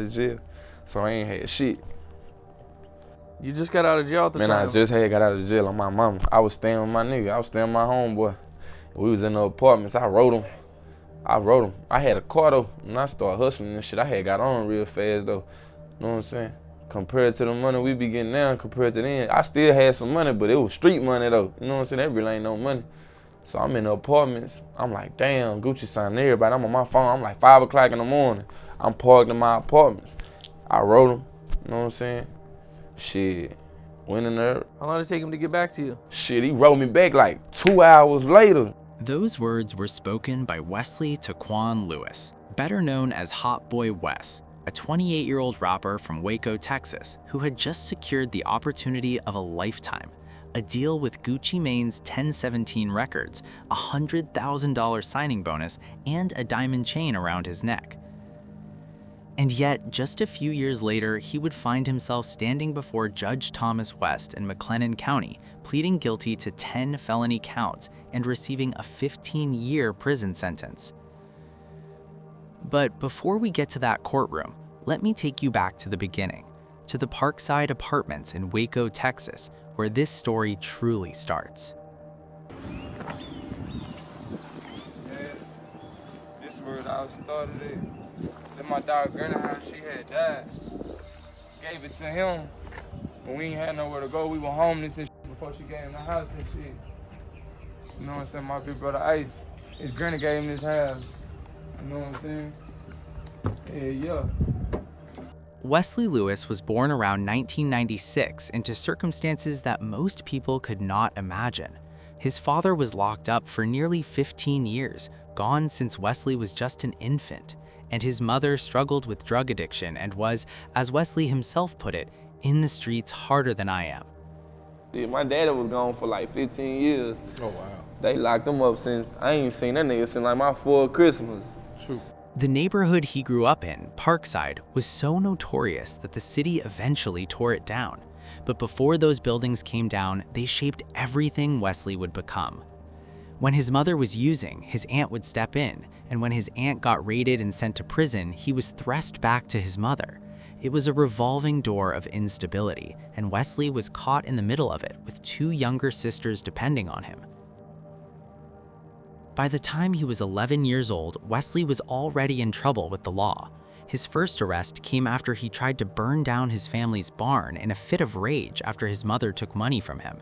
jail, so I ain't had shit. You just got out of jail at the time? Man, I just got out of jail on my mama. I was staying with my nigga. I was staying with my homeboy. We was in the apartments. I wrote him. I had a car though. When I started hustling and shit, I had got on real fast though. You know what I'm saying? Compared to the money we be getting now, compared to then, I still had some money, but it was street money though. You know what I'm saying? That really ain't no money. So I'm in the apartments. I'm like, damn, Gucci signing everybody. I'm on my phone. I'm like 5 o'clock in the morning. I'm parked in my apartments. I wrote him. You know what I'm saying? Shit. Went in there. How long did it take him to get back to you? Shit, he wrote me back like 2 hours later. Those words were spoken by Wesley Taquan Lewis, better known as Hot Boy Wes, a 28-year-old rapper from Waco, Texas, who had just secured the opportunity of a lifetime, a deal with Gucci Mane's 1017 Records, a $100,000 signing bonus, and a diamond chain around his neck. And yet, just a few years later, he would find himself standing before Judge Thomas West in McLennan County, pleading guilty to 10 felony counts and receiving a 15-year prison sentence. But before we get to that courtroom, let me take you back to the beginning, to the Parkside Apartments in Waco, Texas, where this story truly starts. This is where I started it. Then my dog Granny, she had died. Gave it to him. When we ain't had nowhere to go, we were homeless and shit before she gave him the house and shit. You know what I'm saying? My big brother Ice, his granny gave him this house. You know what I'm saying? Yeah. Wesley Lewis was born around 1996 into circumstances that most people could not imagine. His father was locked up for nearly 15 years, gone since Wesley was just an infant, and his mother struggled with drug addiction and was, as Wesley himself put it, in the streets harder than I am. Yeah, my daddy was gone for like 15 years. Oh, wow. They locked him up since, I ain't seen that nigga since like my 4th Christmas. Shoot. The neighborhood he grew up in, Parkside, was so notorious that the city eventually tore it down. But before those buildings came down, they shaped everything Wesley would become. When his mother was using, his aunt would step in, and when his aunt got raided and sent to prison, he was thrust back to his mother. It was a revolving door of instability, and Wesley was caught in the middle of it with 2 younger sisters depending on him. By the time he was 11 years old, Wesley was already in trouble with the law. His first arrest came after he tried to burn down his family's barn in a fit of rage after his mother took money from him.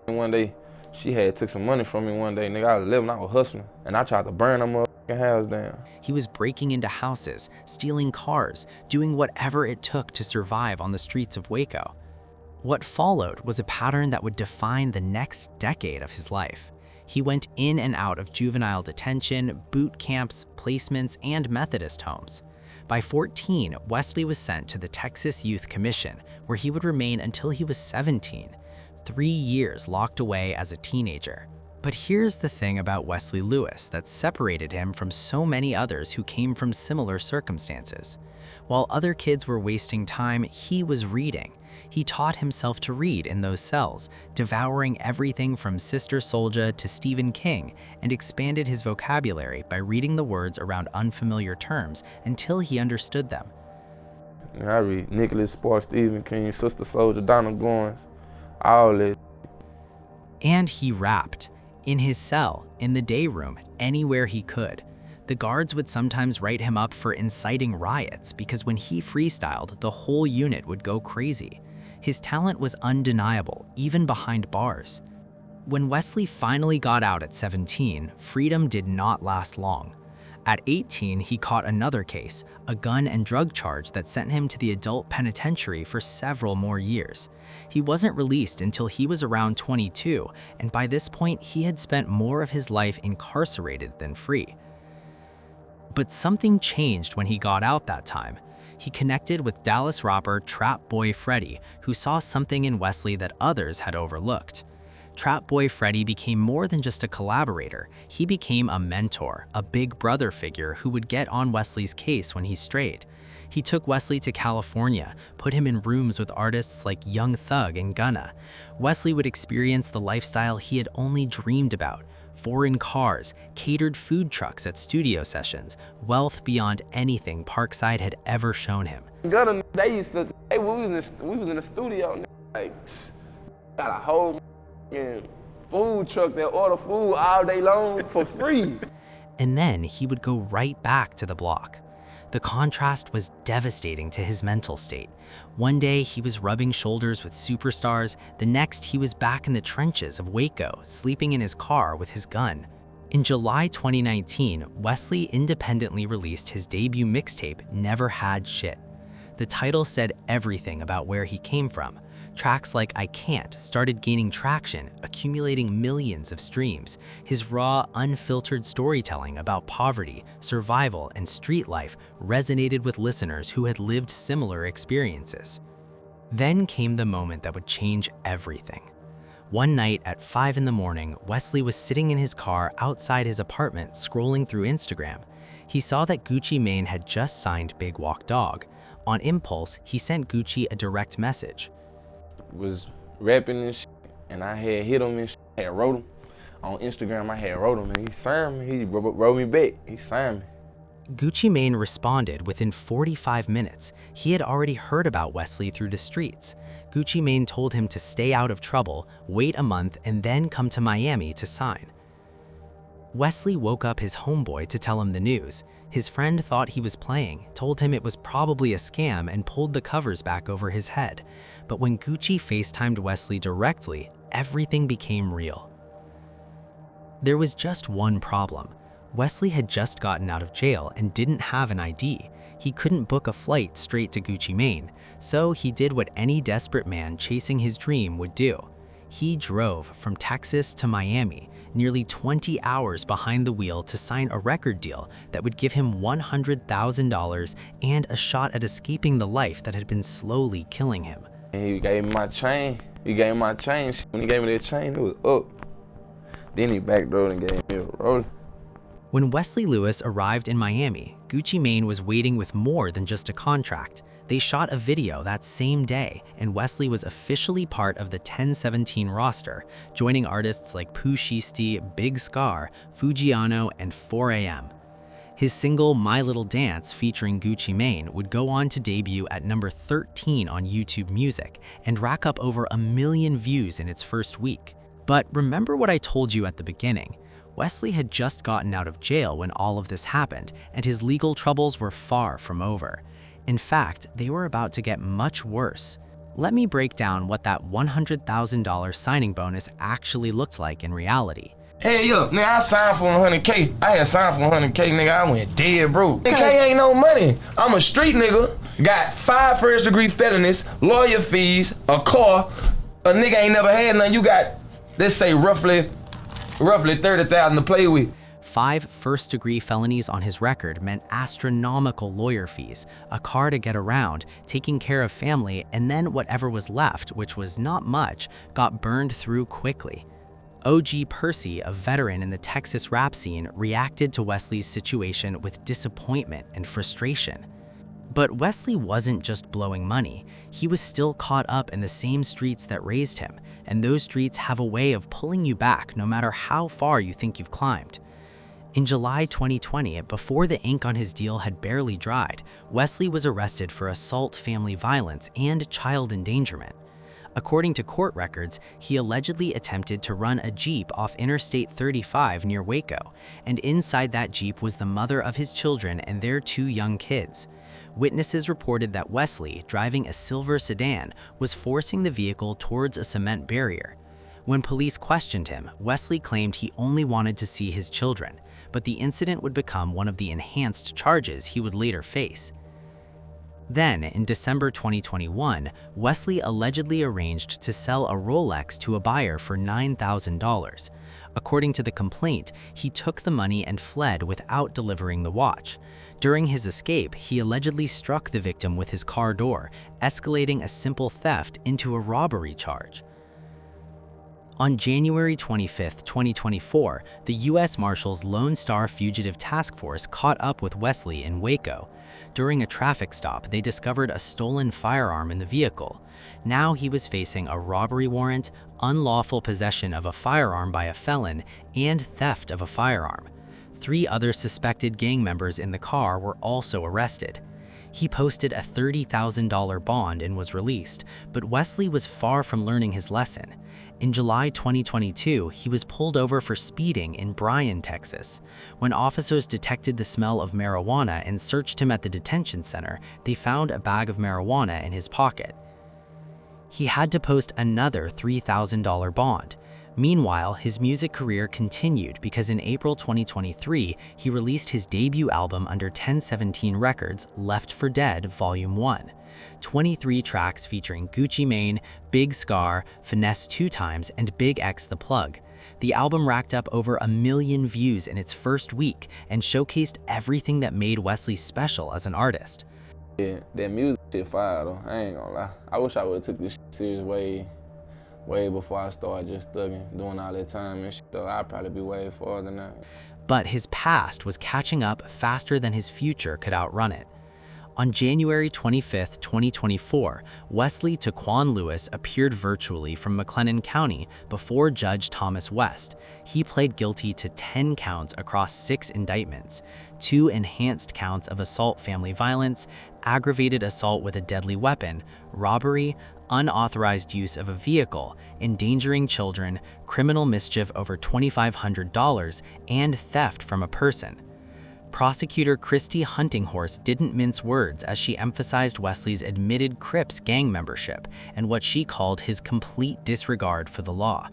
One day, she had took some money from me one day. Nigga, I was 11, I was hustling, and I tried to burn her motherfucking house down. He was breaking into houses, stealing cars, doing whatever it took to survive on the streets of Waco. What followed was a pattern that would define the next decade of his life. He went in and out of juvenile detention, boot camps, placements, and Methodist homes. By 14, Wesley was sent to the Texas Youth Commission, where he would remain until he was 17, 3 years locked away as a teenager. But here's the thing about Wesley Lewis that separated him from so many others who came from similar circumstances. While other kids were wasting time, he was reading. He taught himself to read in those cells, devouring everything from Sister Souljah to Stephen King, and expanded his vocabulary by reading the words around unfamiliar terms until he understood them. I read Nicholas Sparks, Stephen King, Sister Souljah, Donald Goins, all that. And he rapped. In his cell, in the day room, anywhere he could. The guards would sometimes write him up for inciting riots because when he freestyled, the whole unit would go crazy. His talent was undeniable, even behind bars. When Wesley finally got out at 17, freedom did not last long. At 18, he caught another case, a gun and drug charge that sent him to the adult penitentiary for several more years. He wasn't released until he was around 22, and by this point, he had spent more of his life incarcerated than free. But something changed when he got out that time. He connected with Dallas rapper Trap Boy Freddy, who saw something in Wesley that others had overlooked. Trap Boy Freddy became more than just a collaborator. He became a mentor, a big brother figure who would get on Wesley's case when he strayed. He took Wesley to California, put him in rooms with artists like Young Thug and Gunna. Wesley would experience the lifestyle he had only dreamed about, foreign cars, catered food trucks at studio sessions, wealth beyond anything Parkside had ever shown him. They used to, we was in the studio, like, got a whole food truck that order food all day long for free. And then he would go right back to the block. The contrast was devastating to his mental state. One day he was rubbing shoulders with superstars, the next he was back in the trenches of Waco, sleeping in his car with his gun. In July 2019, Wesley independently released his debut mixtape, Never Had Shit. The title said everything about where he came from. Tracks like I Can't started gaining traction, accumulating millions of streams. His raw, unfiltered storytelling about poverty, survival, and street life resonated with listeners who had lived similar experiences. Then came the moment that would change everything. One night at 5 in the morning, Wesley was sitting in his car outside his apartment scrolling through Instagram. He saw that Gucci Mane had just signed Big Walk Dog. On impulse, he sent Gucci a direct message. Was rapping and shit, and I had hit him and shit. I had wrote him. On Instagram, I had wrote him, and he signed me. He wrote me back. He signed me. Gucci Mane responded within 45 minutes. He had already heard about Wesley through the streets. Gucci Mane told him to stay out of trouble, wait a month, and then come to Miami to sign. Wesley woke up his homeboy to tell him the news. His friend thought he was playing, told him it was probably a scam, and pulled the covers back over his head. But when Gucci FaceTimed Wesley directly, everything became real. There was just one problem. Wesley had just gotten out of jail and didn't have an ID. He couldn't book a flight straight to Gucci Mane, so he did what any desperate man chasing his dream would do. He drove from Texas to Miami, nearly 20 hours behind the wheel to sign a record deal that would give him $100,000 and a shot at escaping the life that had been slowly killing him. He gave me my chain. When he gave me that chain, it was up. Then he backdoored and gave me a roll. When Wesley Lewis arrived in Miami, Gucci Mane was waiting with more than just a contract. They shot a video that same day, and Wesley was officially part of the 1017 roster, joining artists like Pooh Shiesty, Big Scar, Fujiano, and 4am. His single My Little Dance featuring Gucci Mane would go on to debut at number 13 on YouTube Music and rack up over 1 million views in its first week. But remember what I told you at the beginning. Wesley had just gotten out of jail when all of this happened, and his legal troubles were far from over. In fact, they were about to get much worse. Let me break down what that $100,000 signing bonus actually looked like in reality. Hey, yo, nigga, I signed for 100K. I had signed for 100K, nigga. I went dead broke. K ain't no money. I'm a street nigga. Got 5 first-degree felonies, lawyer fees, a car. A nigga ain't never had none. You got, let's say, roughly 30,000 to play with. 5 first-degree felonies on his record meant astronomical lawyer fees, a car to get around, taking care of family, and then whatever was left, which was not much, got burned through quickly. OG Percy, a veteran in the Texas rap scene, reacted to Wesley's situation with disappointment and frustration. But Wesley wasn't just blowing money. He was still caught up in the same streets that raised him, and those streets have a way of pulling you back no matter how far you think you've climbed. In July 2020, before the ink on his deal had barely dried, Wesley was arrested for assault, family violence, and child endangerment. According to court records, he allegedly attempted to run a Jeep off Interstate 35 near Waco, and inside that Jeep was the mother of his children and their 2 young kids. Witnesses reported that Wesley, driving a silver sedan, was forcing the vehicle towards a cement barrier. When police questioned him, Wesley claimed he only wanted to see his children, but the incident would become one of the enhanced charges he would later face. Then, in December 2021, Wesley allegedly arranged to sell a Rolex to a buyer for $9,000. According to the complaint, he took the money and fled without delivering the watch. During his escape, he allegedly struck the victim with his car door, escalating a simple theft into a robbery charge. On January 25, 2024, the U.S. Marshals Lone Star Fugitive Task Force caught up with Wesley in Waco. During a traffic stop, they discovered a stolen firearm in the vehicle. Now he was facing a robbery warrant, unlawful possession of a firearm by a felon, and theft of a firearm. 3 other suspected gang members in the car were also arrested. He posted a $30,000 bond and was released, but Wesley was far from learning his lesson. In July 2022, he was pulled over for speeding in Bryan, Texas. When officers detected the smell of marijuana and searched him at the detention center, they found a bag of marijuana in his pocket. He had to post another $3,000 bond. Meanwhile, his music career continued because in April 2023, he released his debut album under 1017 Records, Left for Dead Volume 1. 23 tracks featuring Gucci Mane, Big Scar, Finesse 2 Times, and Big X The Plug. The album racked up over 1 million views in its first week and showcased everything that made Wesley special as an artist. Yeah, that music shit fire though, I ain't gonna lie. I wish I would've took this shit serious way before I started just thugging, doing all that time and shit though. I'd probably be way farther than that. But his past was catching up faster than his future could outrun it. On January 25, 2024, Wesley Taquan Lewis appeared virtually from McLennan County before Judge Thomas West. He pled guilty to 10 counts across 6 indictments, 2 enhanced counts of assault family violence, aggravated assault with a deadly weapon, robbery, unauthorized use of a vehicle, endangering children, criminal mischief over $2,500, and theft from a person. Prosecutor Christy Huntinghorse didn't mince words as she emphasized Wesley's admitted Crips gang membership and what she called his complete disregard for the law.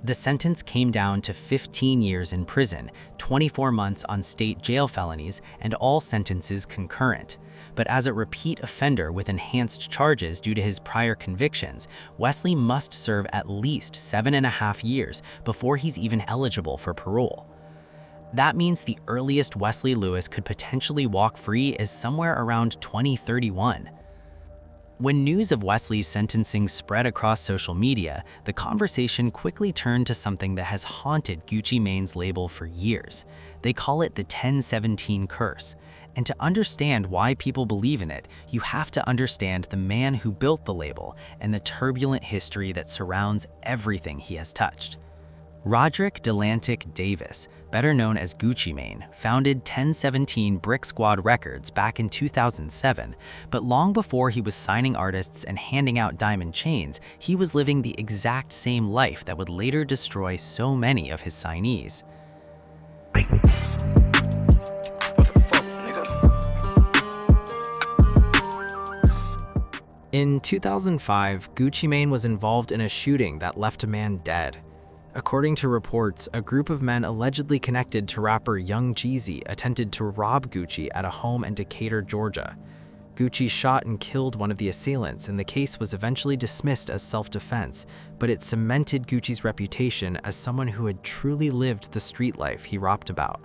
The sentence came down to 15 years in prison, 24 months on state jail felonies, and all sentences concurrent. But as a repeat offender with enhanced charges due to his prior convictions, Wesley must serve at least 7.5 years before he's even eligible for parole. That means the earliest Wesley Lewis could potentially walk free is somewhere around 2031. When news of Wesley's sentencing spread across social media, the conversation quickly turned to something that has haunted Gucci Mane's label for years. They call it the 1017 curse. And to understand why people believe in it, you have to understand the man who built the label and the turbulent history that surrounds everything he has touched. Roderick Delantic Davis, better known as Gucci Mane, founded 1017 Brick Squad Records back in 2007, but long before he was signing artists and handing out diamond chains, he was living the exact same life that would later destroy so many of his signees. In 2005, Gucci Mane was involved in a shooting that left a man dead. According to reports, a group of men allegedly connected to rapper Young Jeezy attempted to rob Gucci at a home in Decatur, Georgia. Gucci shot and killed one of the assailants, and the case was eventually dismissed as self-defense, but it cemented Gucci's reputation as someone who had truly lived the street life he rapped about.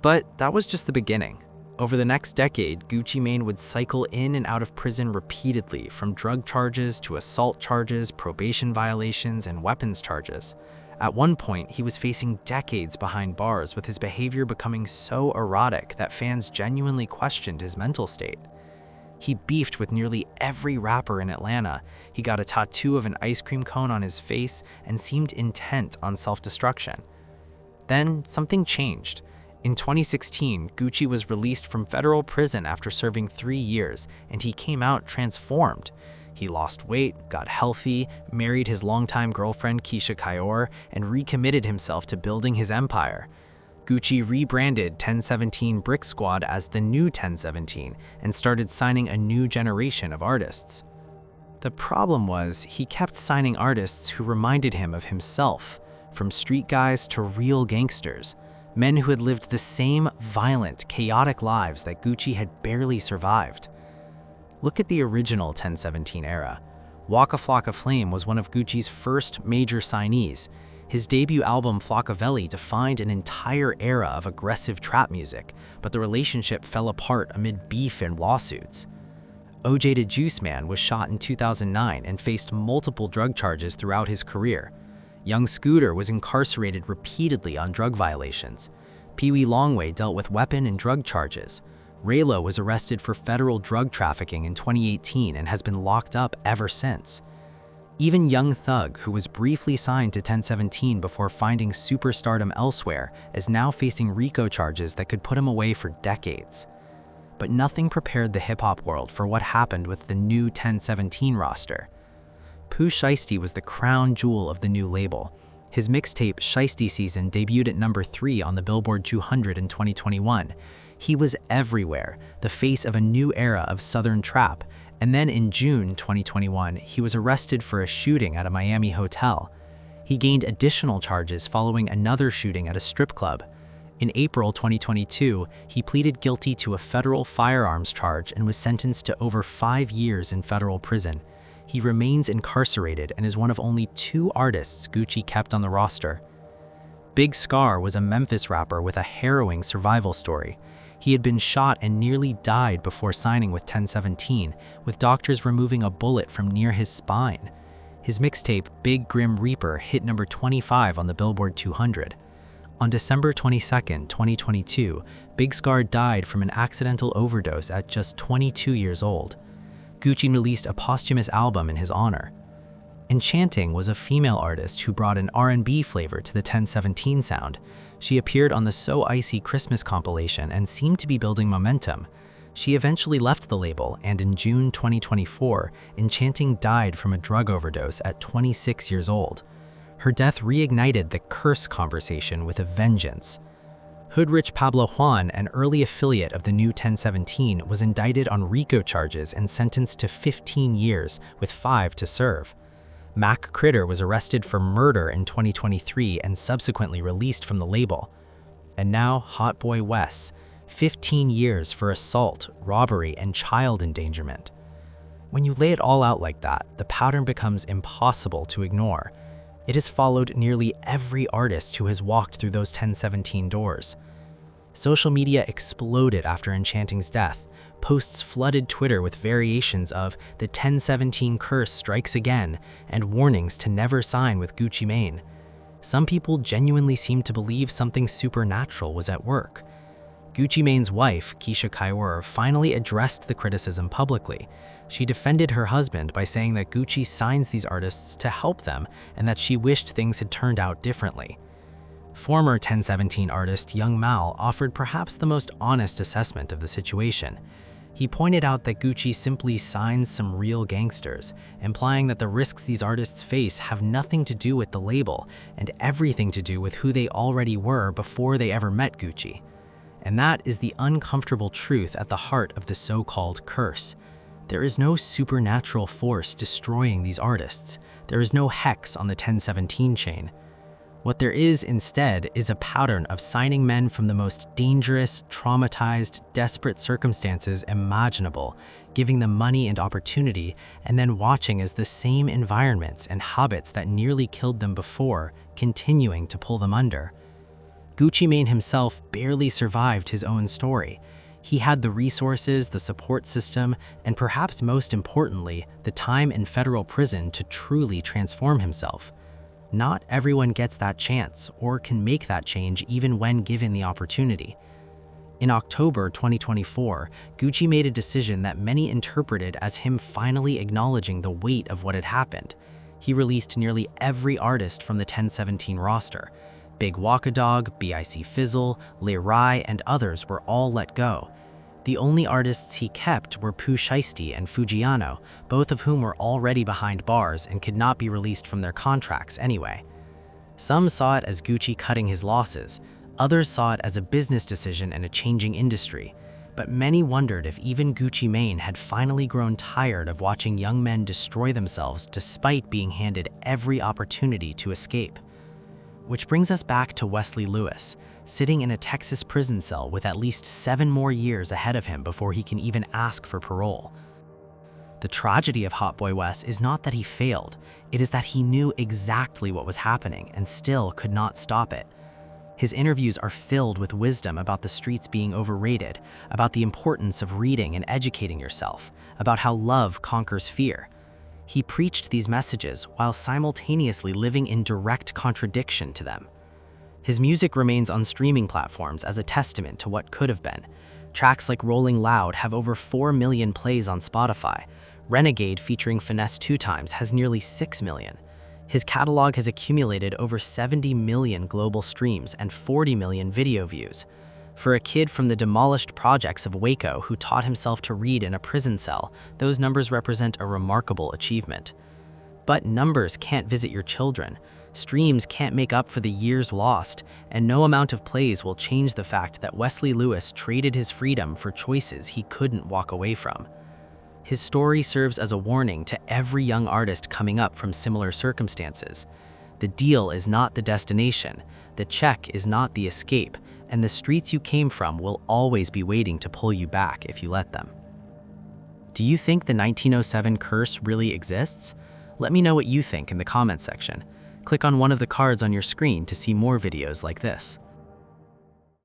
But that was just the beginning. Over the next decade, Gucci Mane would cycle in and out of prison repeatedly, from drug charges to assault charges, probation violations, and weapons charges. At one point, he was facing decades behind bars, with his behavior becoming so erratic that fans genuinely questioned his mental state. He beefed with nearly every rapper in Atlanta. He got a tattoo of an ice cream cone on his face and seemed intent on self-destruction. Then something changed. In 2016, Gucci was released from federal prison after serving 3 years, and he came out transformed. He lost weight, got healthy, married his longtime girlfriend Keisha Kayor, and recommitted himself to building his empire. Gucci rebranded 1017 Brick Squad as the new 1017 and started signing a new generation of artists. The problem was, he kept signing artists who reminded him of himself, from street guys to real gangsters, men who had lived the same violent, chaotic lives that Gucci had barely survived. Look at the original 1017 era. Waka Flocka Flame was one of Gucci's first major signees. His debut album Flockavelli defined an entire era of aggressive trap music, but the relationship fell apart amid beef and lawsuits. OJ the Juice Man was shot in 2009 and faced multiple drug charges throughout his career. Young Scooter was incarcerated repeatedly on drug violations. Pee Wee Longway dealt with weapon and drug charges. Raylo was arrested for federal drug trafficking in 2018 and has been locked up ever since. Even Young Thug, who was briefly signed to 1017 before finding superstardom elsewhere, is now facing RICO charges that could put him away for decades. But nothing prepared the hip-hop world for what happened with the new 1017 roster. Pooh Shiesty was the crown jewel of the new label. His mixtape Shiesty Season debuted at number 3 on the Billboard 200 in 2021. He was everywhere, the face of a new era of Southern trap, and then in June 2021, he was arrested for a shooting at a Miami hotel. He gained additional charges following another shooting at a strip club. In April 2022, he pleaded guilty to a federal firearms charge and was sentenced to over 5 years in federal prison. He remains incarcerated and is one of only 2 artists Gucci kept on the roster. Big Scar was a Memphis rapper with a harrowing survival story. He had been shot and nearly died before signing with 1017, with doctors removing a bullet from near his spine. His mixtape, Big Grim Reaper, hit number 25 on the Billboard 200. On December 22, 2022, Big Scar died from an accidental overdose at just 22 years old. Gucci released a posthumous album in his honor. Enchanting was a female artist who brought an R&B flavor to the 1017 sound. She appeared on the So Icy Christmas compilation and seemed to be building momentum. She eventually left the label, and in June 2024, Enchanting died from a drug overdose at 26 years old. Her death reignited the curse conversation with a vengeance. Hoodrich Pablo Juan, an early affiliate of the new 1017, was indicted on RICO charges and sentenced to 15 years, with 5 to serve. Mac Critter was arrested for murder in 2023 and subsequently released from the label. And now Hot Boy Wes, 15 years for assault, robbery, and child endangerment. When you lay it all out like that, the pattern becomes impossible to ignore. It has followed nearly every artist who has walked through those 1017 doors. Social media exploded after Enchanting's death. Posts flooded Twitter with variations of "the 1017 curse strikes again" and warnings to never sign with Gucci Mane. Some people genuinely seemed to believe something supernatural was at work. Gucci Mane's wife, Keisha Kaiwer, finally addressed the criticism publicly. She defended her husband by saying that Gucci signs these artists to help them and that she wished things had turned out differently. Former 1017 artist Young Mal offered perhaps the most honest assessment of the situation. He pointed out that Gucci simply signs some real gangsters, implying that the risks these artists face have nothing to do with the label and everything to do with who they already were before they ever met Gucci. And that is the uncomfortable truth at the heart of the so-called curse. There is no supernatural force destroying these artists. There is no hex on the 1017 chain. What there is instead is a pattern of signing men from the most dangerous, traumatized, desperate circumstances imaginable, giving them money and opportunity, and then watching as the same environments and habits that nearly killed them before continuing to pull them under. Gucci Mane himself barely survived his own story. He had the resources, the support system, and perhaps most importantly, the time in federal prison to truly transform himself. Not everyone gets that chance or can make that change even when given the opportunity. In October 2024, Gucci made a decision that many interpreted as him finally acknowledging the weight of what had happened. He released nearly every artist from the 1017 roster. Big Waka Dog, BIC Fizzle, Lil Rai, and others were all let go. The only artists he kept were Pooh Shiesty and Fujiano, both of whom were already behind bars and could not be released from their contracts anyway. Some saw it as Gucci cutting his losses, others saw it as a business decision and a changing industry, but many wondered if even Gucci Mane had finally grown tired of watching young men destroy themselves despite being handed every opportunity to escape. Which brings us back to Wesley Lewis, sitting in a Texas prison cell with at least 7 more years ahead of him before he can even ask for parole. The tragedy of Hot Boy Wes is not that he failed, it is that he knew exactly what was happening and still could not stop it. His interviews are filled with wisdom about the streets being overrated, about the importance of reading and educating yourself, about how love conquers fear. He preached these messages while simultaneously living in direct contradiction to them. His music remains on streaming platforms as a testament to what could have been. Tracks like Rolling Loud have over 4 million plays on Spotify. Renegade featuring Finesse 2 Times has nearly 6 million. His catalog has accumulated over 70 million global streams and 40 million video views. For a kid from the demolished projects of Waco who taught himself to read in a prison cell, those numbers represent a remarkable achievement. But numbers can't visit your children. Streams can't make up for the years lost, and no amount of plays will change the fact that Wesley Lewis traded his freedom for choices he couldn't walk away from. His story serves as a warning to every young artist coming up from similar circumstances. The deal is not the destination, the check is not the escape, and the streets you came from will always be waiting to pull you back if you let them. Do you think the 1907 curse really exists? Let me know what you think in the comments section. Click on one of the cards on your screen to see more videos like this.